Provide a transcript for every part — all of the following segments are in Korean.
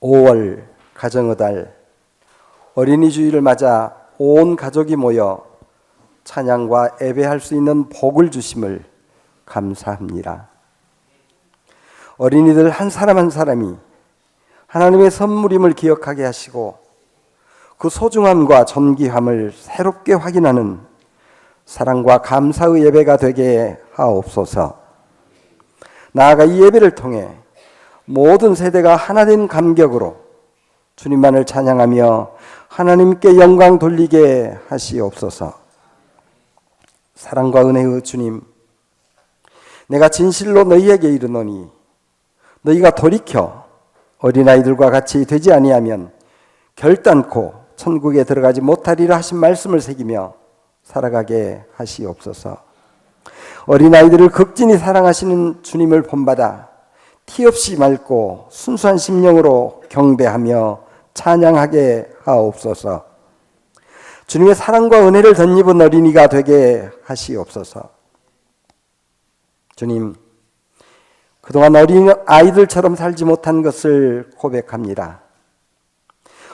5월 가정의 달 어린이 주일을 맞아 온 가족이 모여 찬양과 예배할 수 있는 복을 주심을 감사합니다. 어린이들 한 사람 한 사람이 하나님의 선물임을 기억하게 하시고 그 소중함과 존귀함을 새롭게 확인하는 사랑과 감사의 예배가 되게 하옵소서. 나아가 이 예배를 통해 모든 세대가 하나된 감격으로 주님만을 찬양하며 하나님께 영광 돌리게 하시옵소서. 사랑과 은혜의 주님, 내가 진실로 너희에게 이르노니 너희가 돌이켜 어린아이들과 같이 되지 아니하면 결단코 천국에 들어가지 못하리라 하신 말씀을 새기며 살아가게 하시옵소서. 어린아이들을 극진히 사랑하시는 주님을 본받아 티 없이 맑고 순수한 심령으로 경배하며 찬양하게 하옵소서. 주님의 사랑과 은혜를 덧입은 어린이가 되게 하시옵소서. 주님, 그동안 어린 아이들처럼 살지 못한 것을 고백합니다.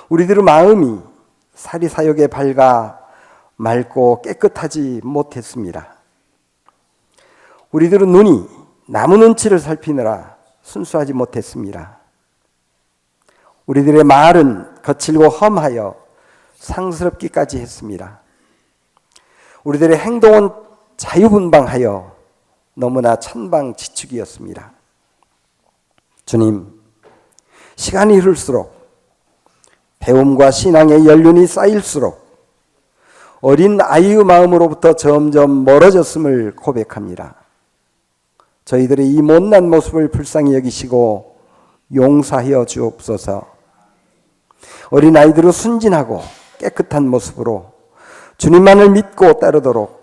우리들의 마음이 사리사욕에 밝아 맑고 깨끗하지 못했습니다. 우리들은 눈이 나무 눈치를 살피느라 순수하지 못했습니다. 우리들의 말은 거칠고 험하여 상스럽기까지 했습니다. 우리들의 행동은 자유분방하여 너무나 천방지축이었습니다. 주님, 시간이 흐를수록 배움과 신앙의 연륜이 쌓일수록 어린 아이의 마음으로부터 점점 멀어졌음을 고백합니다. 저희들의 이 못난 모습을 불쌍히 여기시고 용서하여 주옵소서. 어린 아이들의 순진하고 깨끗한 모습으로 주님만을 믿고 따르도록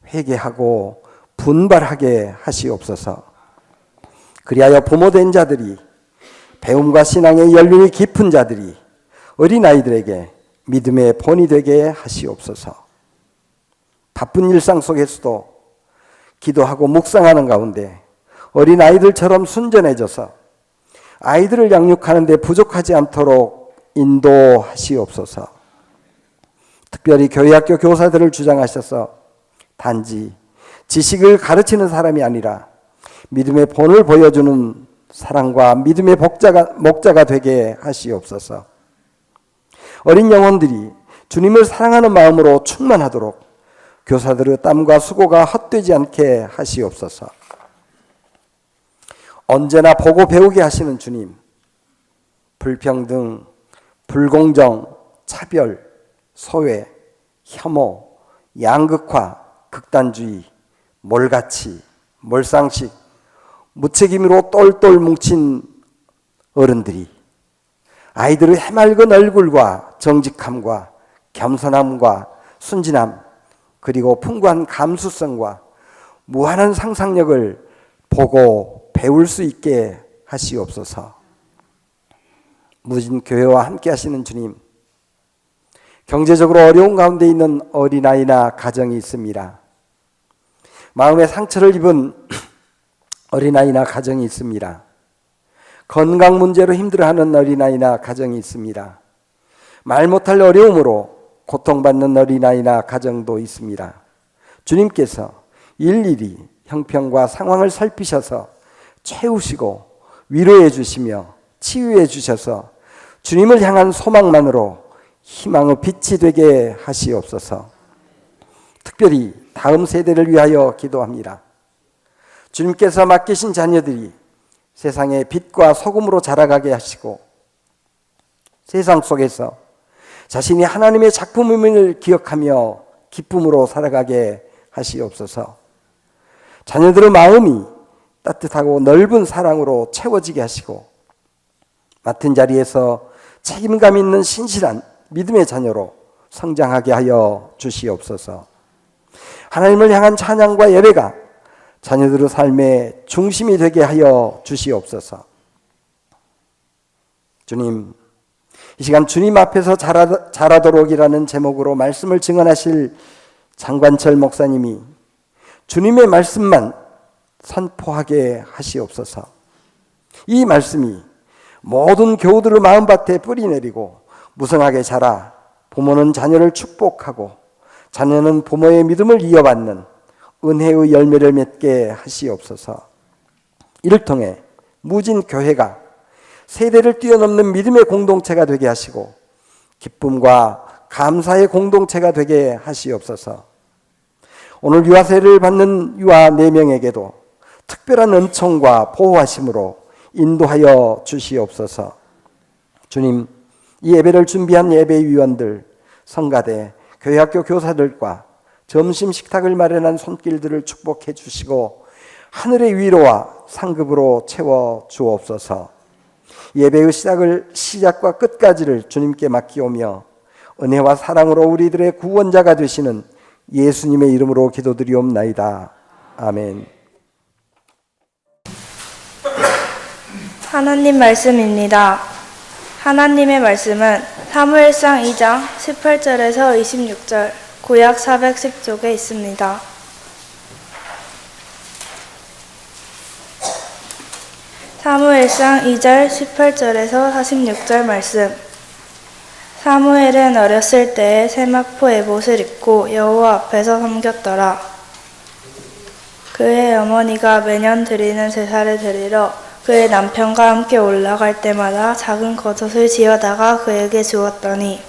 회개하고 분발하게 하시옵소서. 그리하여 부모된 자들이, 배움과 신앙의 연륜이 깊은 자들이 어린아이들에게 믿음의 본이 되게 하시옵소서. 바쁜 일상 속에서도 기도하고 묵상하는 가운데 어린아이들처럼 순전해져서 아이들을 양육하는 데 부족하지 않도록 인도하시옵소서. 특별히 교회학교 교사들을 주장하셔서 단지 지식을 가르치는 사람이 아니라 믿음의 본을 보여주는 사랑과 믿음의 목자가 되게 하시옵소서. 어린 영혼들이 주님을 사랑하는 마음으로 충만하도록 교사들의 땀과 수고가 헛되지 않게 하시옵소서. 언제나 보고 배우게 하시는 주님, 불평등, 불공정, 차별, 소외, 혐오, 양극화, 극단주의, 몰가치, 몰상식, 무책임으로 똘똘 뭉친 어른들이 아이들의 해맑은 얼굴과 정직함과 겸손함과 순진함, 그리고 풍부한 감수성과 무한한 상상력을 보고 배울 수 있게 하시옵소서. 무진 교회와 함께 하시는 주님, 경제적으로 어려운 가운데 있는 어린아이나 가정이 있습니다. 마음의 상처를 입은 어린아이나 가정이 있습니다. 건강 문제로 힘들어하는 어린아이나 가정이 있습니다. 말 못할 어려움으로 고통받는 어린아이나 가정도 있습니다. 주님께서 일일이 형편과 상황을 살피셔서 채우시고 위로해 주시며 치유해 주셔서 주님을 향한 소망만으로 희망의 빛이 되게 하시옵소서. 특별히 다음 세대를 위하여 기도합니다. 주님께서 맡기신 자녀들이 세상의 빛과 소금으로 자라가게 하시고 세상 속에서 자신이 하나님의 작품임을 기억하며 기쁨으로 살아가게 하시옵소서. 자녀들의 마음이 따뜻하고 넓은 사랑으로 채워지게 하시고 맡은 자리에서 책임감 있는 신실한 믿음의 자녀로 성장하게 하여 주시옵소서. 하나님을 향한 찬양과 예배가 자녀들의 삶의 중심이 되게 하여 주시옵소서. 주님, 이 시간 주님 앞에서 자라도록이라는 제목으로 말씀을 증언하실 장관철 목사님이 주님의 말씀만 선포하게 하시옵소서. 이 말씀이 모든 교우들의 마음밭에 뿌리 내리고 무성하게 자라 부모는 자녀를 축복하고 자녀는 부모의 믿음을 이어받는 은혜의 열매를 맺게 하시옵소서. 이를 통해 무진 교회가 세대를 뛰어넘는 믿음의 공동체가 되게 하시고 기쁨과 감사의 공동체가 되게 하시옵소서. 오늘 유아세를 받는 유아 4명에게도 특별한 은총과 보호하심으로 인도하여 주시옵소서. 주님, 이 예배를 준비한 예배위원들, 성가대, 교회학교 교사들과 점심 식탁을 마련한 손길들을 축복해 주시고 하늘의 위로와 상급으로 채워 주옵소서. 예배의 시작과 끝까지를 주님께 맡기오며 은혜와 사랑으로 우리들의 구원자가 되시는 예수님의 이름으로 기도드리옵나이다. 아멘. 하나님 말씀입니다. 하나님의 말씀은 사무엘상 2장 18절에서 26절 구약 410쪽에 있습니다. 사무엘상 2절 18절에서 46절 말씀. 사무엘은 어렸을 때에 세마포 에봇을 입고 여호와 앞에서 섬겼더라. 그의 어머니가 매년 드리는 제사를 드리러 그의 남편과 함께 올라갈 때마다 작은 겉옷을 지어다가 그에게 주었더니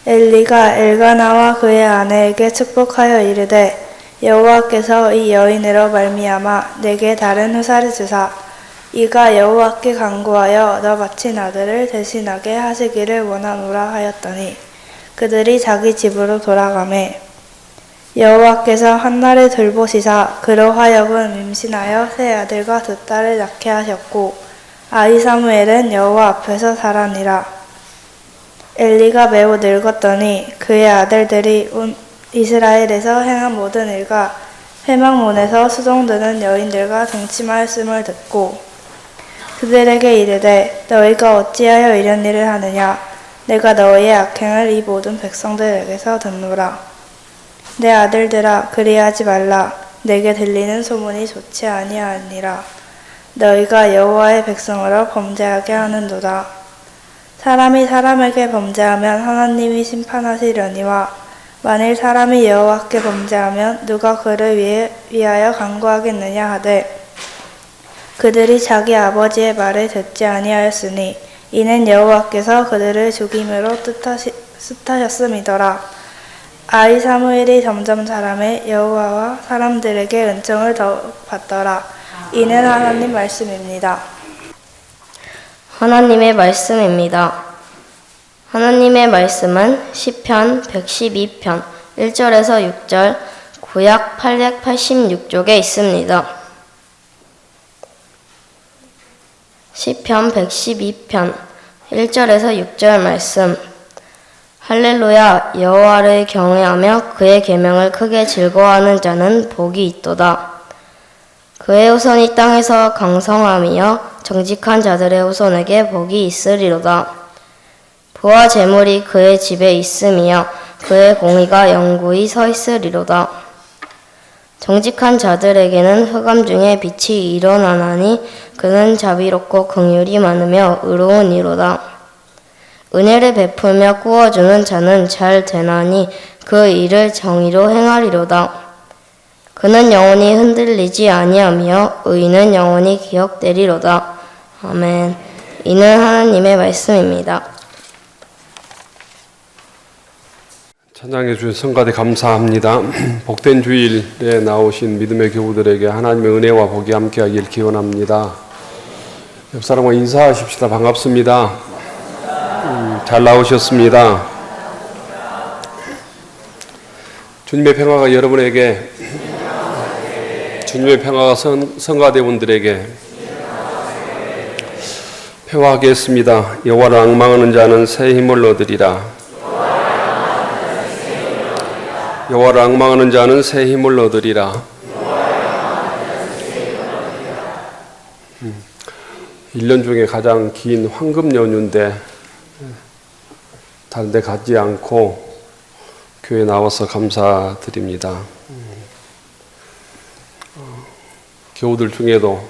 엘리가 엘가나와 그의 아내에게 축복하여 이르되 여호와께서 이 여인으로 말미암아 내게 다른 후사를 주사 이가 여호와께 간구하여 얻어 바친 아들을 대신하게 하시기를 원하노라 하였더니 그들이 자기 집으로 돌아가매 여호와께서 한날을 돌보시사 그로 하여금 임신하여 세 아들과 두 딸을 낳게 하셨고 아이 사무엘은 여호와 앞에서 자라니라. 엘리가 매우 늙었더니 그의 아들들이 이스라엘에서 행한 모든 일과 회막문에서 수종드는 여인들과 동침하였음을 듣고 그들에게 이르되 너희가 어찌하여 이런 일을 하느냐. 내가 너희의 악행을 이 모든 백성들에게서 듣노라. 내 아들들아 그리하지 말라. 내게 들리는 소문이 좋지 아니하니라. 너희가 여호와의 백성으로 범죄하게 하는도다. 사람이 사람에게 범죄하면 하나님이 심판하시려니와 만일 사람이 여호와께 범죄하면 누가 그를 위하여 간구하겠느냐 하되 그들이 자기 아버지의 말을 듣지 아니하였으니 이는 여호와께서 그들을 죽임으로 뜻하셨음이더라. 아이 사무엘이 점점 자라매 여호와와 사람들에게 은총을 더욱 받더라. 이는 하나님 말씀입니다. 하나님의 말씀입니다. 하나님의 말씀은 시편 112편 1절에서 6절 구약 886쪽에 있습니다. 시편 112편 1절에서 6절 말씀. 할렐루야. 여호와를 경외하며 그의 계명을 크게 즐거워하는 자는 복이 있도다. 그의 후손이 땅에서 강성하며 정직한 자들의 후손에게 복이 있으리로다. 부와 재물이 그의 집에 있으며 그의 공의가 영구히 서 있으리로다. 정직한 자들에게는 흑암 중에 빛이 일어나나니 그는 자비롭고 긍휼이 많으며 의로운 이로다. 은혜를 베풀며 구워주는 자는 잘 되나니 그 일을 정의로 행하리로다. 그는 영원히 흔들리지 아니하며 의인은 영원히 기억되리로다. 아멘. 이는 하나님의 말씀입니다. 찬양해 주신 성가대 감사합니다. 복된 주일에 나오신 믿음의 교우들에게 하나님의 은혜와 복이 함께하길 기원합니다. 옆 사람과 인사하십시다. 반갑습니다. 잘 나오셨습니다. 주님의 평화가 여러분에게, 주님의 평화가 성가대원들에게 평화하겠습니다. 여호와를 앙망하는 자는 새 힘을 얻으리라. 여호와를 앙망하는 자는 새 힘을 얻으리라. 1년 중에 가장 긴 황금 연휴인데 다른 데 가지 않고 교회 나와서 감사드립니다. 교우들 중에도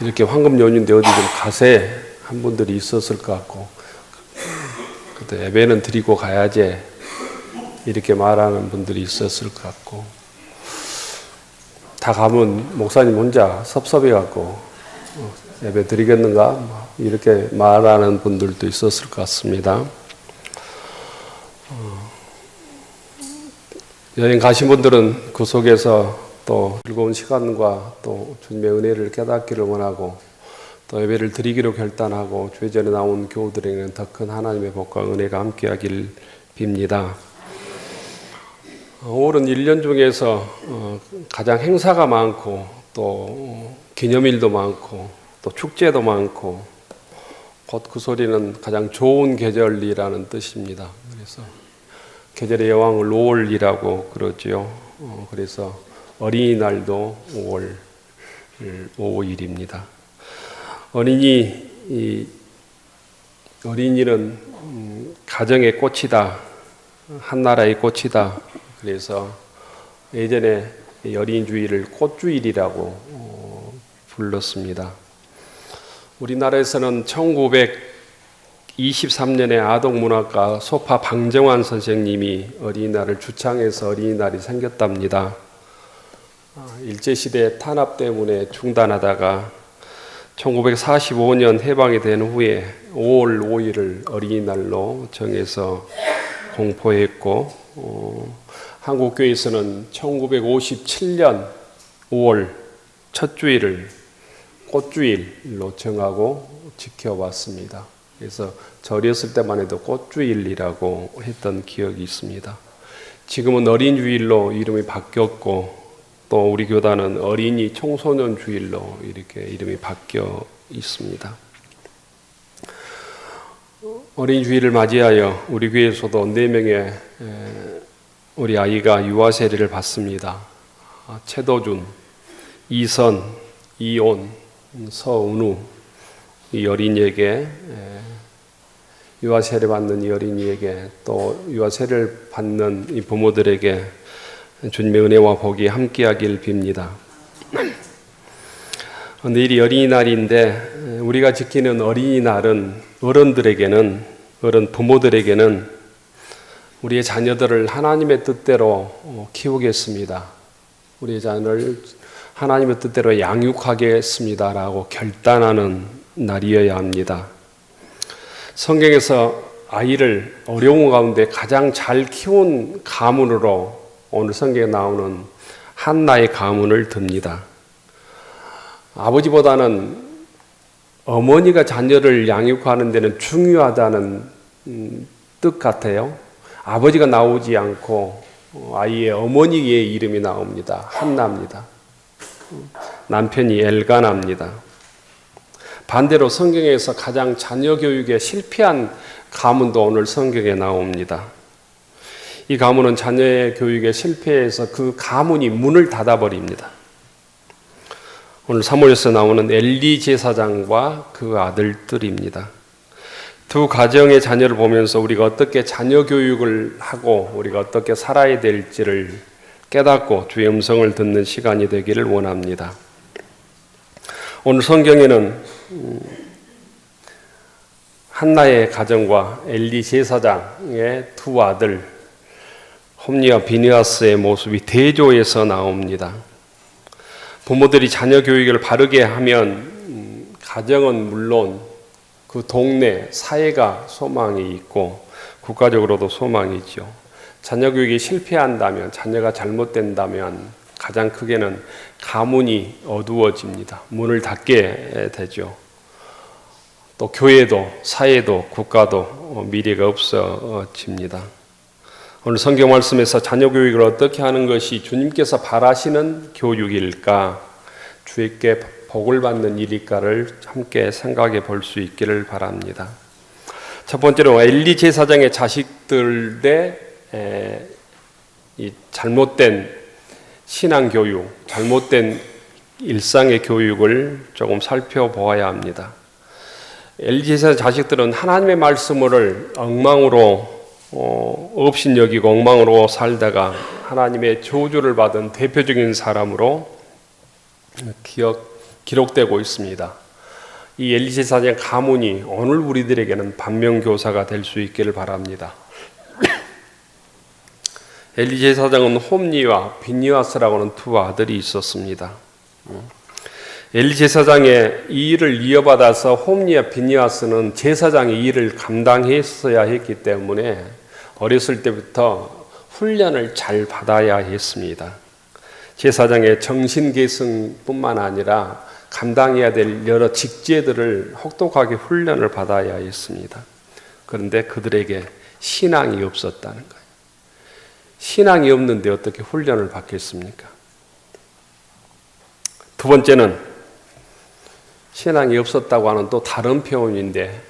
이렇게 황금 연휴인데 어디 좀 가세 한 분들이 있었을 것 같고, 그때 예배는 드리고 가야지 이렇게 말하는 분들이 있었을 것 같고, 다 가면 목사님 혼자 섭섭해 갖고 예배 드리겠는가 이렇게 말하는 분들도 있었을 것 같습니다. 여행 가신 분들은 그 속에서 또 즐거운 시간과 또 주님의 은혜를 깨닫기를 원하고, 또 예배를 드리기로 결단하고 주의 전에 나온 교우들에게는 더 큰 하나님의 복과 은혜가 함께하길 빕니다. 5월은 1년 중에서 가장 행사가 많고, 또 기념일도 많고, 또 축제도 많고, 곧 그 소리는 가장 좋은 계절이라는 뜻입니다. 그래서 계절의 여왕을 5월이라고 그러지요. 그래서 어린이날도 5월 5일입니다. 어린이는 가정의 꽃이다, 한나라의 꽃이다. 그래서 예전에 어린이주일을 꽃주일이라고 불렀습니다. 우리나라에서는 1923년에 아동문학가 소파 방정환 선생님이 어린이날을 주창해서 어린이날이 생겼답니다. 일제시대 탄압 때문에 중단하다가 1945년 해방이 된 후에 5월 5일을 어린이날로 정해서 공포했고, 한국교회에서는 1957년 5월 첫 주일을 꽃주일로 정하고 지켜왔습니다. 그래서 저 어렸을 때만 해도 꽃주일이라고 했던 기억이 있습니다. 지금은 어린이주일로 이름이 바뀌었고, 또 우리 교단은 어린이 청소년 주일로 이렇게 이름이 바뀌어 있습니다. 어린이 주일을 맞이하여 우리 교회에서도 4명의 우리 아이가 유아 세례를 받습니다. 최도준, 이선, 이온, 서은우, 이 어린이에게 유아 세례 받는 이 어린이에게, 또 유아 세례를 받는 이 부모들에게 주님의 은혜와 복이 함께하길 빕니다. 내일이 어린이날인데, 우리가 지키는 어린이날은 어른 부모들에게는 우리의 자녀들을 하나님의 뜻대로 키우겠습니다, 우리의 자녀를 하나님의 뜻대로 양육하겠습니다라고 결단하는 날이어야 합니다. 성경에서 아이를 어려운 가운데 가장 잘 키운 가문으로 오늘 성경에 나오는 한나의 가문을 듭니다. 아버지보다는 어머니가 자녀를 양육하는 데는 중요하다는 뜻 같아요. 아버지가 나오지 않고 아이의 어머니의 이름이 나옵니다. 한나입니다. 남편이 엘가나입니다. 반대로 성경에서 가장 자녀 교육에 실패한 가문도 오늘 성경에 나옵니다. 이 가문은 자녀의 교육에 실패해서 그 가문이 문을 닫아버립니다. 오늘 사무엘에서 나오는 엘리 제사장과 그 아들들입니다. 두 가정의 자녀를 보면서 우리가 어떻게 자녀 교육을 하고 우리가 어떻게 살아야 될지를 깨닫고 주의 음성을 듣는 시간이 되기를 원합니다. 오늘 성경에는 한나의 가정과 엘리 제사장의 두 아들 홈리와 비느하스의 모습이 대조해서 나옵니다. 부모들이 자녀 교육을 바르게 하면 가정은 물론 그 동네, 사회가 소망이 있고 국가적으로도 소망이 있죠. 자녀 교육이 실패한다면, 자녀가 잘못된다면 가장 크게는 가문이 어두워집니다. 문을 닫게 되죠. 또 교회도, 사회도, 국가도 미래가 없어집니다. 오늘 성경 말씀에서 자녀 교육을 어떻게 하는 것이 주님께서 바라시는 교육일까, 주에게 복을 받는 일일까를 함께 생각해 볼 수 있기를 바랍니다. 첫 번째로 엘리 제사장의 자식들의 이 잘못된 신앙 교육, 잘못된 일상의 교육을 조금 살펴보아야 합니다. 엘리 제사장 자식들은 하나님의 말씀을 엉망으로 업신여기고 엉망으로 살다가 하나님의 저주를 받은 대표적인 사람으로 기록되고 있습니다. 이 엘리 제사장의 가문이 오늘 우리들에게는 반면교사가 될 수 있기를 바랍니다. 엘리 제사장은 홈니와 비니아스라고 하는 두 아들이 있었습니다. 엘리 제사장의 이 일을 이어받아서 홈니와 비니아스는 제사장의 일을 감당했어야 했기 때문에 어렸을 때부터 훈련을 잘 받아야 했습니다. 제사장의 정신계승뿐만 아니라 감당해야 될 여러 직제들을 혹독하게 훈련을 받아야 했습니다. 그런데 그들에게 신앙이 없었다는 거예요. 신앙이 없는데 어떻게 훈련을 받겠습니까? 두 번째는 신앙이 없었다고 하는 또 다른 표현인데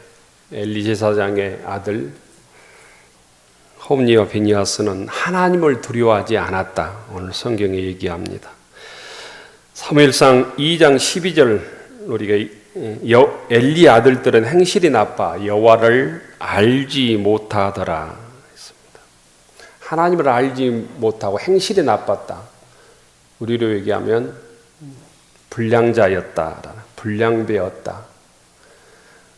엘리 제사장의 아들 홈니와 비니아스는 하나님을 두려워하지 않았다. 오늘 성경에 얘기합니다. 사무엘상 2장 12절 우리가 엘리 아들들은 행실이 나빠 여호와를 알지 못하더라 했습니다. 하나님을 알지 못하고 행실이 나빴다. 우리로 얘기하면 불량자였다. 불량배였다.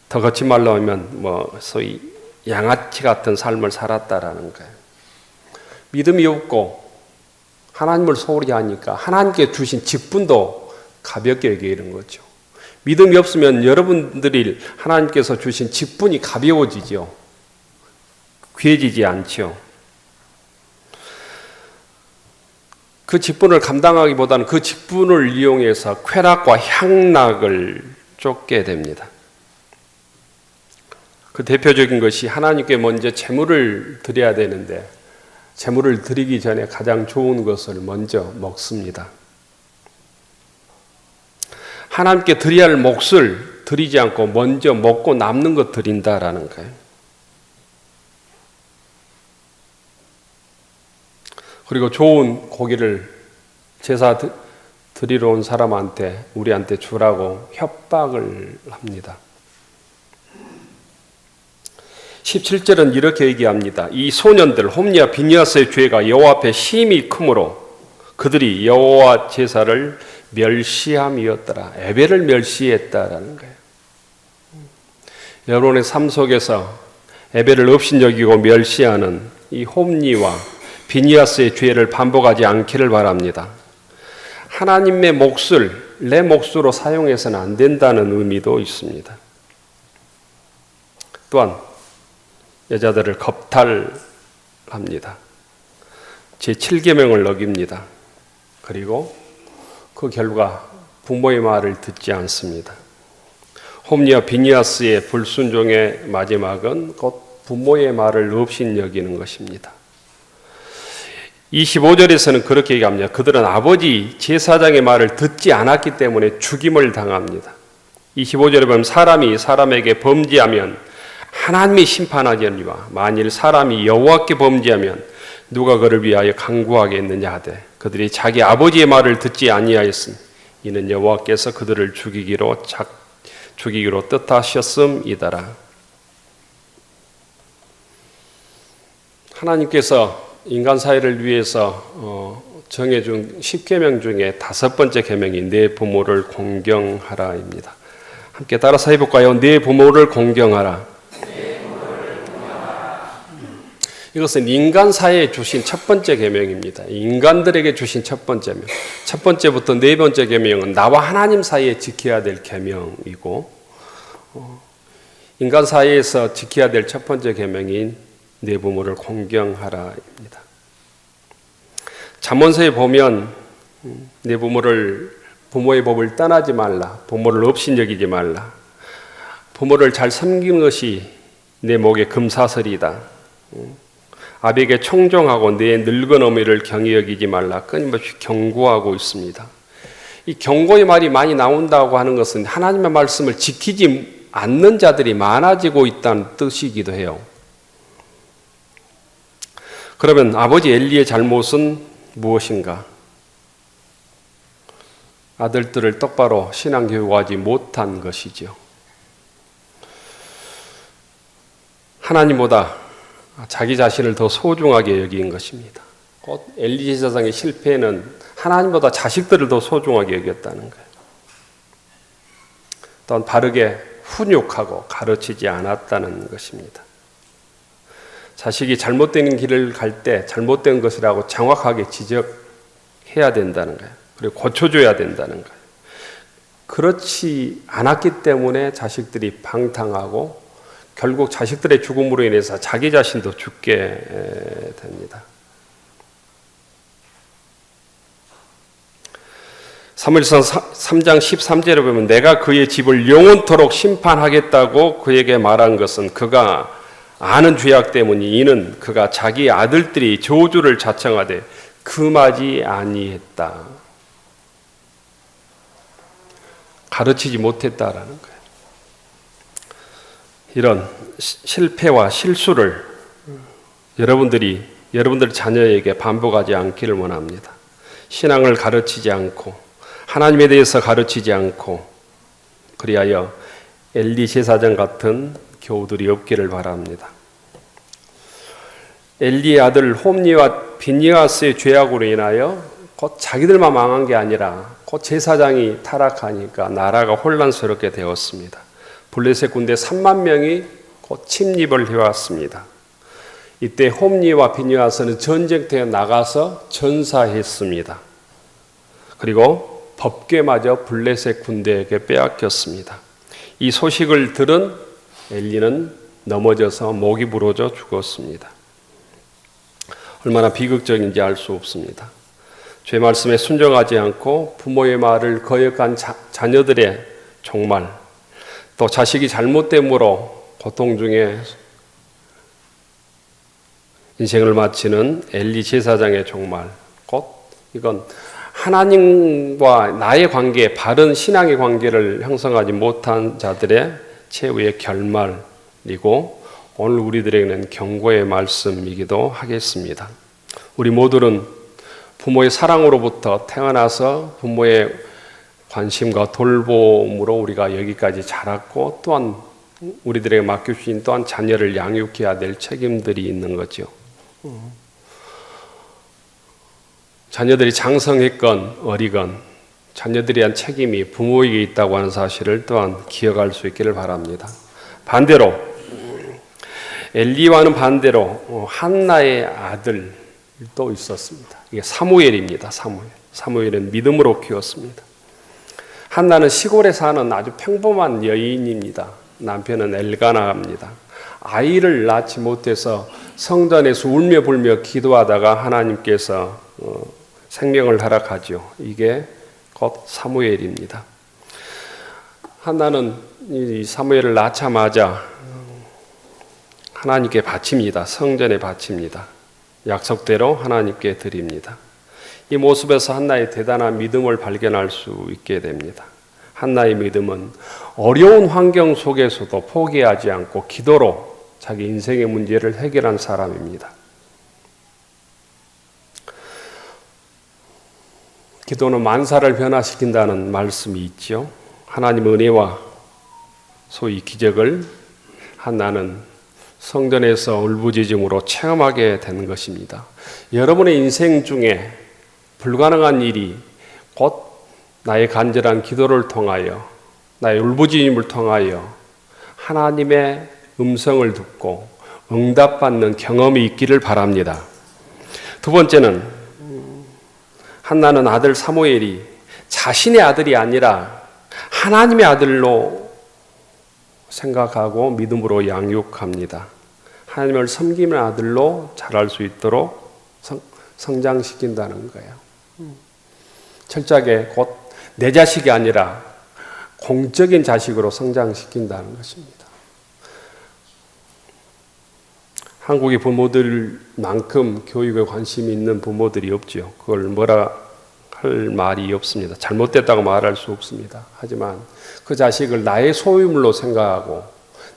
더 거친 말로 하면 소위 양아치 같은 삶을 살았다라는 거예요. 믿음이 없고 하나님을 소홀히 하니까 하나님께 주신 직분도 가볍게 여기는 거죠. 믿음이 없으면 여러분들이 하나님께서 주신 직분이 가벼워지죠. 귀해지지 않죠. 그 직분을 감당하기보다는 그 직분을 이용해서 쾌락과 향락을 쫓게 됩니다. 그 대표적인 것이 하나님께 먼저 제물을 드려야 되는데 제물을 드리기 전에 가장 좋은 것을 먼저 먹습니다. 하나님께 드려야 할 몫을 드리지 않고 먼저 먹고 남는 것 드린다라는 거예요. 그리고 좋은 고기를 제사 드리러 온 사람한테 우리한테 주라고 협박을 합니다. 17절은 이렇게 얘기합니다. 이 소년들 홈니와 비니아스의 죄가 여호와 앞에 심히 크므로 그들이 여호와 제사를 멸시함이었더라. 예배를 멸시했다라는 거예요. 여러분의 삶 속에서 예배를 업신여기고 멸시하는 이 홈니와 비니아스의 죄를 반복하지 않기를 바랍니다. 하나님의 몫을 내 몫으로 사용해서는 안 된다는 의미도 있습니다. 또한 여자들을 겁탈합니다. 제7계명을 어깁니다. 그리고 그 결과 부모의 말을 듣지 않습니다. 홈니와 비니아스의 불순종의 마지막은 곧 부모의 말을 업신여기는 것입니다. 25절에서는 그렇게 얘기합니다. 그들은 아버지 제사장의 말을 듣지 않았기 때문에 죽임을 당합니다. 25절에 보면 사람이 사람에게 범죄하면 하나님이 심판하겠니와 만일 사람이 여호와께 범죄하면 누가 그를 위하여 강구하겠느냐 하되 그들이 자기 아버지의 말을 듣지 아니하였으니 이는 여호와께서 그들을 죽이기로 뜻하셨음이더라. 하나님께서 인간 사회를 위해서 정해준 10계명 중에 5번째 계명이 내 부모를 공경하라입니다. 함께 따라서 해볼까요? 내 부모를 공경하라. 이것은 인간 사회에 주신 첫 번째 계명입니다. 인간들에게 주신 첫 번째 계명. 첫 번째부터 네 번째 계명은 나와 하나님 사이에 지켜야 될 계명이고 인간 사회에서 지켜야 될 첫 번째 계명인 내 부모를 공경하라입니다. 잠언서에 보면 내 부모의 법을 떠나지 말라. 부모를 업신여기지 말라. 부모를 잘 섬기는 것이 내 목의 금사슬이다. 아비에게 청종하고 내 늙은 어미를 경히 여기지 말라. 끊임없이 경고하고 있습니다. 이 경고의 말이 많이 나온다고 하는 것은 하나님의 말씀을 지키지 않는 자들이 많아지고 있다는 뜻이기도 해요. 그러면 아버지 엘리의 잘못은 무엇인가? 아들들을 똑바로 신앙교육하지 못한 것이죠. 하나님보다 자기 자신을 더 소중하게 여긴 것입니다. 곧 엘리 제사장의 실패는 하나님보다 자식들을 더 소중하게 여겼다는 거예요. 또한 바르게 훈육하고 가르치지 않았다는 것입니다. 자식이 잘못된 길을 갈 때 잘못된 것이라고 정확하게 지적해야 된다는 거예요. 그리고 고쳐줘야 된다는 거예요. 그렇지 않았기 때문에 자식들이 방탕하고 결국 자식들의 죽음으로 인해서 자기 자신도 죽게 됩니다. 사무엘상 3장 13절에 보면 내가 그의 집을 영원토록 심판하겠다고 그에게 말한 것은 그가 아는 죄악 때문이 이는 그가 자기 아들들이 저주를 자청하되 금하지 아니했다. 가르치지 못했다라는 거예요. 이런 실패와 실수를 여러분들 자녀에게 반복하지 않기를 원합니다. 신앙을 가르치지 않고 하나님에 대해서 가르치지 않고 그리하여 엘리 제사장 같은 교우들이 없기를 바랍니다. 엘리의 아들 홈니와 비니아스의 죄악으로 인하여 곧 자기들만 망한 게 아니라 곧 제사장이 타락하니까 나라가 혼란스럽게 되었습니다. 블레셋 군대 3만 명이 곧 침입을 해왔습니다. 이때 홈니와 비니아스는 전쟁터에 나가서 전사했습니다. 그리고 법궤마저 블레셋 군대에게 빼앗겼습니다. 이 소식을 들은 엘리는 넘어져서 목이 부러져 죽었습니다. 얼마나 비극적인지 알 수 없습니다. 죄 말씀에 순종하지 않고 부모의 말을 거역한 자녀들의 종말, 또 자식이 잘못됨으로 고통 중에 인생을 마치는 엘리 제사장의 종말, 곧 이건 하나님과 나의 관계, 바른 신앙의 관계를 형성하지 못한 자들의 최후의 결말이고 오늘 우리들에게는 경고의 말씀이기도 하겠습니다. 우리 모두는 부모의 사랑으로부터 태어나서 부모의 관심과 돌봄으로 우리가 여기까지 자랐고 또한 우리들에게 맡겨주신 또한 자녀를 양육해야 될 책임들이 있는 거죠. 자녀들이 장성했건 어리건 자녀들에 대한 책임이 부모에게 있다고 하는 사실을 또한 기억할 수 있기를 바랍니다. 반대로 엘리와는 반대로 한나의 아들도 있었습니다. 이게 사무엘입니다. 사무엘은 믿음으로 키웠습니다. 한나는 시골에 사는 아주 평범한 여인입니다. 남편은 엘가나입니다. 아이를 낳지 못해서 성전에서 울며 불며 기도하다가 하나님께서 생명을 허락하죠. 이게 곧 사무엘입니다. 한나는 이 사무엘을 낳자마자 하나님께 바칩니다. 성전에 바칩니다. 약속대로 하나님께 드립니다. 이 모습에서 한나의 대단한 믿음을 발견할 수 있게 됩니다. 한나의 믿음은 어려운 환경 속에서도 포기하지 않고 기도로 자기 인생의 문제를 해결한 사람입니다. 기도는 만사를 변화시킨다는 말씀이 있죠. 하나님의 은혜와 소위 기적을 한나는 성전에서 울부짖음으로 체험하게 되는 것입니다. 여러분의 인생 중에 불가능한 일이 곧 나의 간절한 기도를 통하여 나의 울부짖음을 통하여 하나님의 음성을 듣고 응답받는 경험이 있기를 바랍니다. 두 번째는 한나는 아들 사무엘이 자신의 아들이 아니라 하나님의 아들로 생각하고 믿음으로 양육합니다. 하나님을 섬기는 아들로 자랄 수 있도록 성장시킨다는 거예요. 철저하게 곧 내 자식이 아니라 공적인 자식으로 성장시킨다는 것입니다. 한국의 부모들만큼 교육에 관심이 있는 부모들이 없죠. 그걸 뭐라 할 말이 없습니다. 잘못됐다고 말할 수 없습니다. 하지만 그 자식을 나의 소유물로 생각하고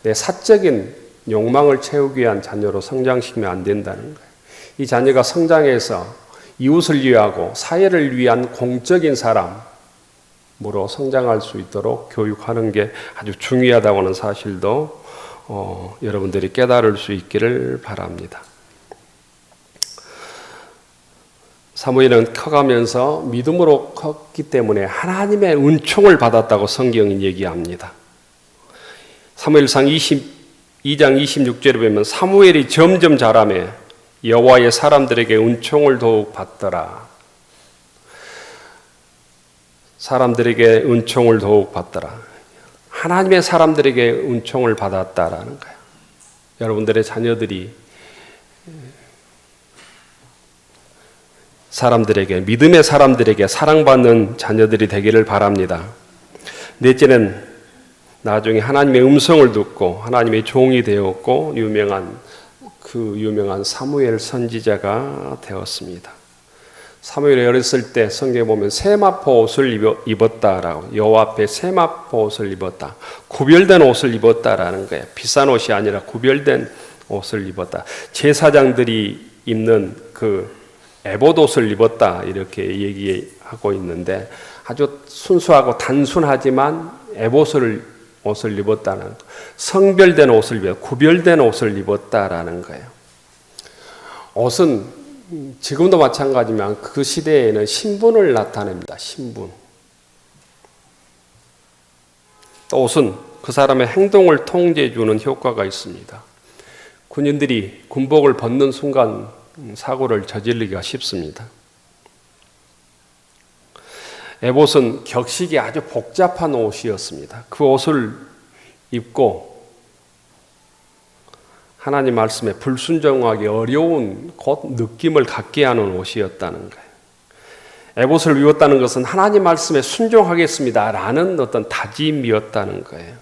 내 사적인 욕망을 채우기 위한 자녀로 성장시키면 안 된다는 거예요. 이 자녀가 성장해서 이웃을 위하고 사회를 위한 공적인 사람으로 성장할 수 있도록 교육하는 게 아주 중요하다고 하는 사실도 여러분들이 깨달을 수 있기를 바랍니다. 사무엘은 커가면서 믿음으로 컸기 때문에 하나님의 은총을 받았다고 성경이 얘기합니다. 사무엘상 22장 26절에 보면 사무엘이 점점 자라매 여호와의 사람들에게 은총을 더욱 받더라. 사람들에게 은총을 더욱 받더라. 하나님의 사람들에게 은총을 받았다라는 거예요. 여러분들의 자녀들이 사람들에게, 믿음의 사람들에게 사랑받는 자녀들이 되기를 바랍니다. 넷째는 나중에 하나님의 음성을 듣고 하나님의 종이 되었고 유명한 사무엘 선지자가 되었습니다. 사무엘이 어렸을 때 성경에 보면 세마포 옷을 입었다라고, 여호와 앞에 세마포 옷을 입었다, 구별된 옷을 입었다라는 거예요. 비싼 옷이 아니라 구별된 옷을 입었다. 제사장들이 입는 그 에봇 옷을 입었다 이렇게 얘기하고 있는데 아주 순수하고 단순하지만 에봇 옷을 입었다는, 성별된 옷을 입었다, 구별된 옷을 입었다라는 거예요. 옷은 지금도 마찬가지지만 그 시대에는 신분을 나타냅니다. 신분. 또 옷은 그 사람의 행동을 통제해주는 효과가 있습니다. 군인들이 군복을 벗는 순간 사고를 저지르기가 쉽습니다. 에봇은 격식이 아주 복잡한 옷이었습니다. 그 옷을 입고 하나님 말씀에 불순종하기 어려운 곧 느낌을 갖게 하는 옷이었다는 거예요. 에봇을 입었다는 것은 하나님 말씀에 순종하겠습니다 라는 어떤 다짐이었다는 거예요.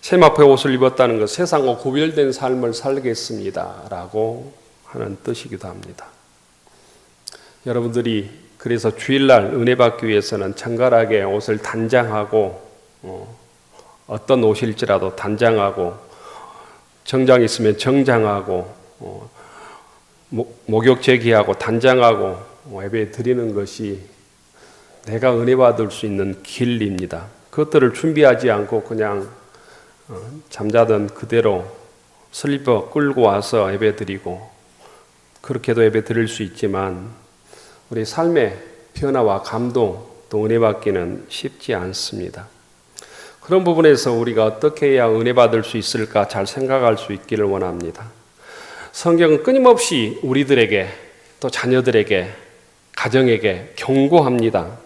세마포의 옷을 입었다는 것, 세상과 구별된 삶을 살겠습니다 라고 하는 뜻이기도 합니다. 여러분들이 그래서 주일날 은혜 받기 위해서는 정갈하게 옷을 단장하고 어떤 옷일지라도 단장하고 정장 있으면 정장하고 목욕 제기하고 단장하고 예배 드리는 것이 내가 은혜 받을 수 있는 길입니다. 그것들을 준비하지 않고 그냥 잠자던 그대로 슬리퍼 끌고 와서 예배 드리고 그렇게도 예배 드릴 수 있지만 우리 삶의 변화와 감동 또 은혜 받기는 쉽지 않습니다. 그런 부분에서 우리가 어떻게 해야 은혜 받을 수 있을까 잘 생각할 수 있기를 원합니다. 성경은 끊임없이 우리들에게 또 자녀들에게 가정에게 경고합니다.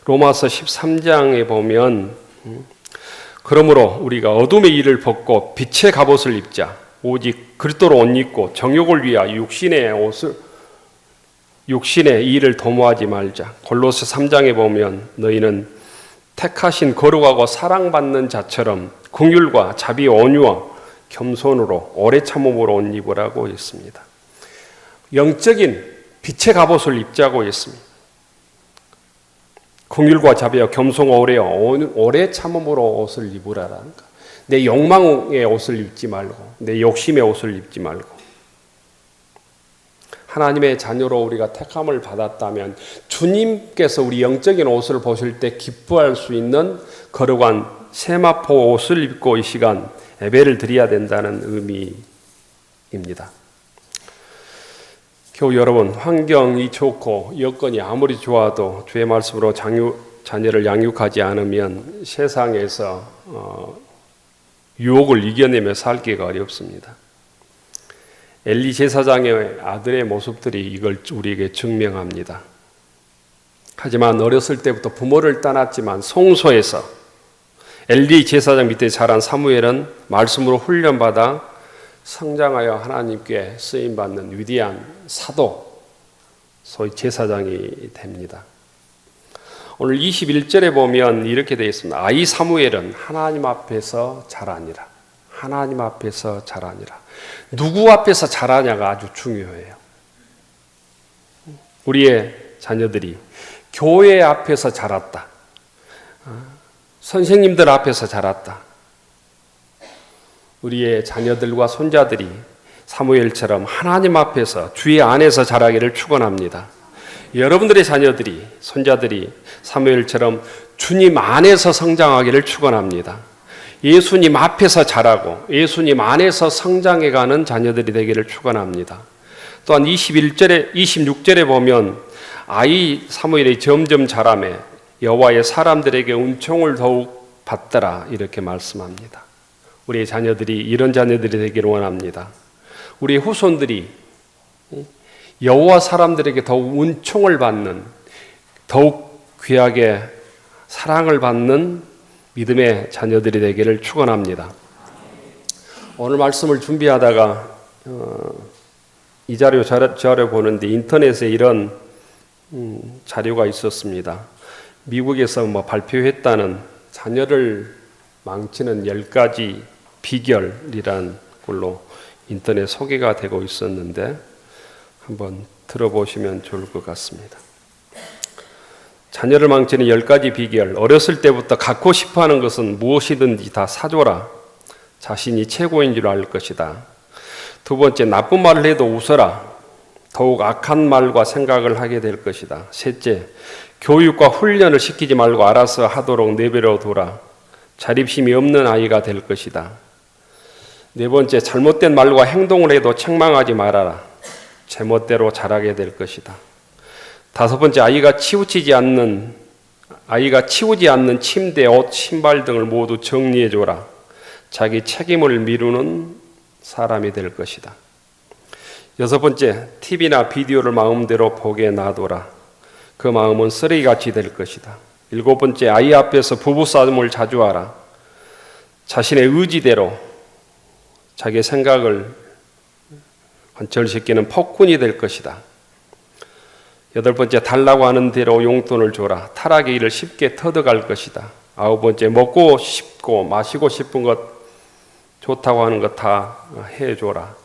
로마서 13장에 보면 그러므로 우리가 어둠의 일을 벗고 빛의 갑옷을 입자. 오직 그리스도로 옷 입고 정욕을 위하여 육신의 일을 도모하지 말자. 골로새 3장에 보면 너희는 택하신 거룩하고 사랑받는 자처럼 긍휼과 자비 온유와 겸손으로 오래 참음으로 옷 입으라고 했습니다. 영적인 빛의 갑옷을 입자고 했습니다. 긍휼과 자비와 겸손과 오래 참음으로 옷을 입으라라는 거. 내 욕망의 옷을 입지 말고 내 욕심의 옷을 입지 말고 하나님의 자녀로 우리가 택함을 받았다면 주님께서 우리 영적인 옷을 보실 때 기뻐할 수 있는 거룩한 세마포 옷을 입고 이 시간 예배를 드려야 된다는 의미입니다. 교우 여러분, 환경이 좋고 여건이 아무리 좋아도 주의 말씀으로 자녀를 양육하지 않으면 세상에서 유혹을 이겨내며 살기가 어렵습니다. 엘리 제사장의 아들의 모습들이 이걸 우리에게 증명합니다. 하지만 어렸을 때부터 부모를 떠났지만 성소에서 엘리 제사장 밑에 자란 사무엘은 말씀으로 훈련받아 성장하여 하나님께 쓰임받는 위대한 사도, 소위 제사장이 됩니다. 오늘 21절에 보면 이렇게 되어 있습니다. 아이 사무엘은 하나님 앞에서 자라니라. 하나님 앞에서 자라니라. 누구 앞에서 자라냐가 아주 중요해요. 우리의 자녀들이 교회 앞에서 자랐다. 선생님들 앞에서 자랐다. 우리의 자녀들과 손자들이 사무엘처럼 하나님 앞에서 주의 안에서 자라기를 축원합니다. 여러분들의 자녀들이 손자들이 사무엘처럼 주님 안에서 성장하기를 축원합니다. 예수님 앞에서 자라고 예수님 안에서 성장해가는 자녀들이 되기를 축원합니다. 또한 26절에 보면 아이 사무엘이 점점 자라매 여호와의 사람들에게 은총을 더욱 받더라 이렇게 말씀합니다. 우리의 자녀들이 이런 자녀들이 되기를 원합니다. 우리 후손들이 여호와 사람들에게 더욱 은총을 받는, 더욱 귀하게 사랑을 받는 믿음의 자녀들이 되기를 축원합니다. 오늘 말씀을 준비하다가 이 자료 보는데 인터넷에 이런 자료가 있었습니다. 미국에서 발표했다는 자녀를 망치는 10가지 비결이란 걸로 인터넷 소개가 되고 있었는데 한번 들어보시면 좋을 것 같습니다. 자녀를 망치는 10가지 비결. 어렸을 때부터 갖고 싶어하는 것은 무엇이든지 다 사줘라. 자신이 최고인 줄 알 것이다. 두 번째, 나쁜 말을 해도 웃어라. 더욱 악한 말과 생각을 하게 될 것이다. 셋째, 교육과 훈련을 시키지 말고 알아서 하도록 내버려 둬라. 자립심이 없는 아이가 될 것이다. 네 번째, 잘못된 말과 행동을 해도 책망하지 말아라. 제멋대로 자라게 될 것이다. 다섯 번째, 아이가 치우지 않는 침대, 옷, 신발 등을 모두 정리해 줘라. 자기 책임을 미루는 사람이 될 것이다. 여섯 번째, TV나 비디오를 마음대로 보게 놔둬라. 그 마음은 쓰레기같이 될 것이다. 일곱 번째, 아이 앞에서 부부싸움을 자주 하라. 자신의 의지대로 자기 생각을 관철시키는 폭군이 될 것이다. 여덟 번째, 달라고 하는 대로 용돈을 줘라. 타락의 일을 쉽게 터득할 것이다. 아홉 번째, 먹고 싶고 마시고 싶은 것, 좋다고 하는 것 다 해줘라.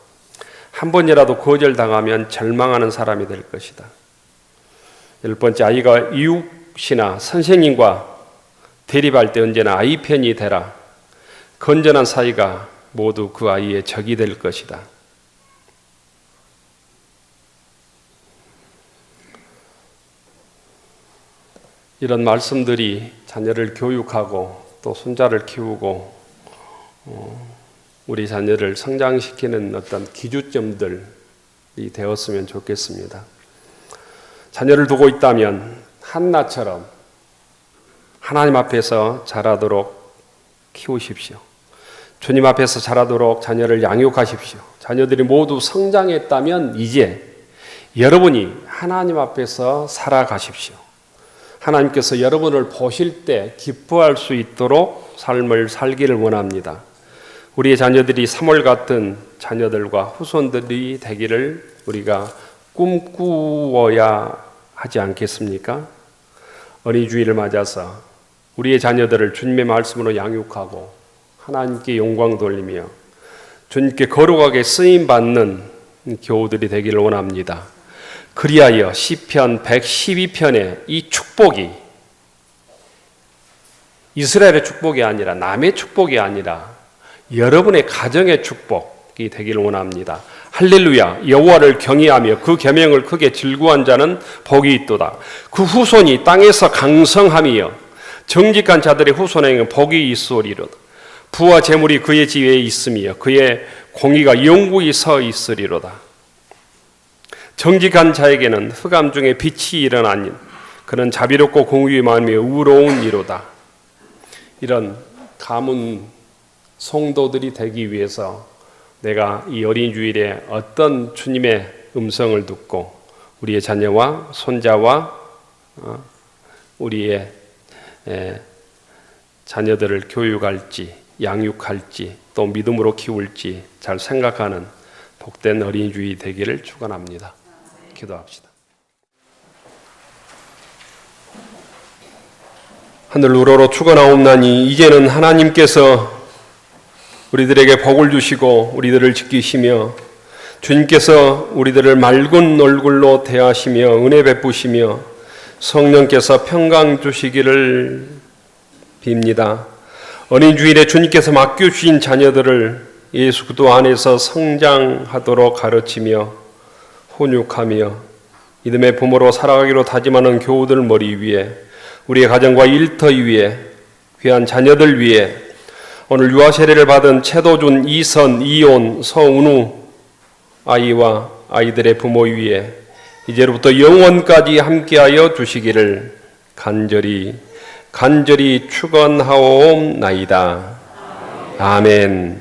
한 번이라도 거절당하면 절망하는 사람이 될 것이다. 열 번째, 아이가 이웃이나 선생님과 대립할 때 언제나 아이 편이 되라. 건전한 사이가 모두 그 아이의 적이 될 것이다. 이런 말씀들이 자녀를 교육하고 또 손자를 키우고 우리 자녀를 성장시키는 어떤 기준점들이 되었으면 좋겠습니다. 자녀를 두고 있다면 한나처럼 하나님 앞에서 자라도록 키우십시오. 주님 앞에서 자라도록 자녀를 양육하십시오. 자녀들이 모두 성장했다면 이제 여러분이 하나님 앞에서 살아가십시오. 하나님께서 여러분을 보실 때 기뻐할 수 있도록 삶을 살기를 원합니다. 우리의 자녀들이 사물 같은 자녀들과 후손들이 되기를 우리가 꿈꾸어야 하지 않겠습니까? 어린이주일을 맞아서 우리의 자녀들을 주님의 말씀으로 양육하고 하나님께 영광 돌리며 주님께 거룩하게 쓰임받는 교우들이 되기를 원합니다. 그리하여 시편 112편의 이 축복이 이스라엘의 축복이 아니라 남의 축복이 아니라 여러분의 가정의 축복이 되기를 원합니다. 할렐루야. 여호와를 경외하며 그 계명을 크게 즐거워한 자는 복이 있도다. 그 후손이 땅에서 강성하며 정직한 자들의 후손에게 복이 있으리로다. 부와 재물이 그의 지위에 있으며 그의 공의가 영구히 서 있으리로다. 정직한 자에게는 흑암 중에 빛이 일어나니 그는 자비롭고 공의의 마음이 의로운 이로다. 이런 가문 성도들이 되기 위해서 내가 이 어린 주일에 어떤 주님의 음성을 듣고 우리의 자녀와 손자와 우리의 자녀들을 교육할지 양육할지 또 믿음으로 키울지 잘 생각하는 복된 어린 주일 되기를 축원합니다. 기도합시다. 하늘 우러러 축원하옵나니 이제는 하나님께서 우리들에게 복을 주시고 우리들을 지키시며 주님께서 우리들을 맑은 얼굴로 대하시며 은혜 베푸시며 성령께서 평강 주시기를 빕니다. 어린 주일에 주님께서 맡겨주신 자녀들을 예수 그리스도 안에서 성장하도록 가르치며 훈육하며 믿음의 부모로 살아가기로 다짐하는 교우들 머리 위에 우리의 가정과 일터 위에 귀한 자녀들 위에 오늘 유아 세례를 받은 최도준, 이선, 이온, 서은우 아이와 아이들의 부모 위에 이제로부터 영원까지 함께하여 주시기를 간절히 간절히 축원하옵나이다. 아멘.